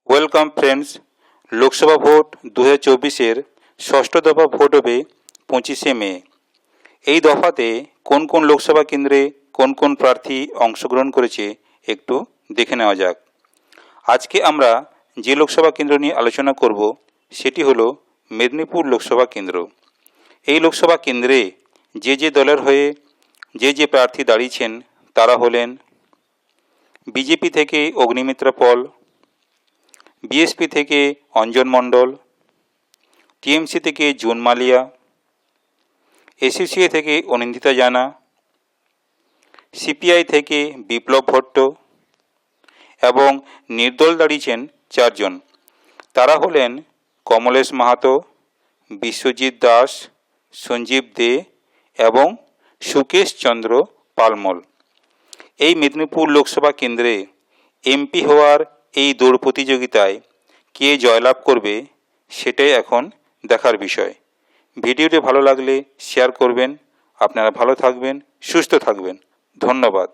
Welcome friends. Lok Sabha vote 2024-এর ষষ্ঠ দফা ভোট হবে 25শে মে। এই দফাতে কোন কোন লোকসভা কেন্দ্রে কোন কোন প্রার্থী অংশগ্রহণ করেছে একটু দেখে নেওয়া যাক। আজকে আমরা যে লোকসভা কেন্দ্র নিয়ে আলোচনা করব সেটি হলো মেদিনীপুর লোকসভা কেন্দ্র। এই লোকসভা কেন্দ্রে যে দলের হয়ে যে প্রার্থী দাঁড়িয়েছেন তারা হলেন বিজেপি থেকে অগ্নিমিত্রা পল, বিএসপি থেকে অঞ্জন মণ্ডল, টিএমসি থেকে জুন মালিয়া, এসইউসিআই থেকে অনিন্দিতা জানা, সিপিআই থেকে বিপ্লব ভট্ট এবং নির্দল দাঁড়িয়েছেন চারজন। তারা হলেন কমলেশ মাহাতো, বিশ্বজিৎ দাস, সঞ্জীব দে এবং সুকেশ চন্দ্র পালমল। এই মেদিনীপুর লোকসভা কেন্দ্রে এমপি হওয়ার এই দৌড় প্রতিযোগিতায় কে জয়লাভ করবে সেটাই এখন দেখার বিষয়। ভিডিওটি ভালো লাগলে শেয়ার করবেন। আপনারা ভালো থাকবেন, সুস্থ থাকবেন। ধন্যবাদ।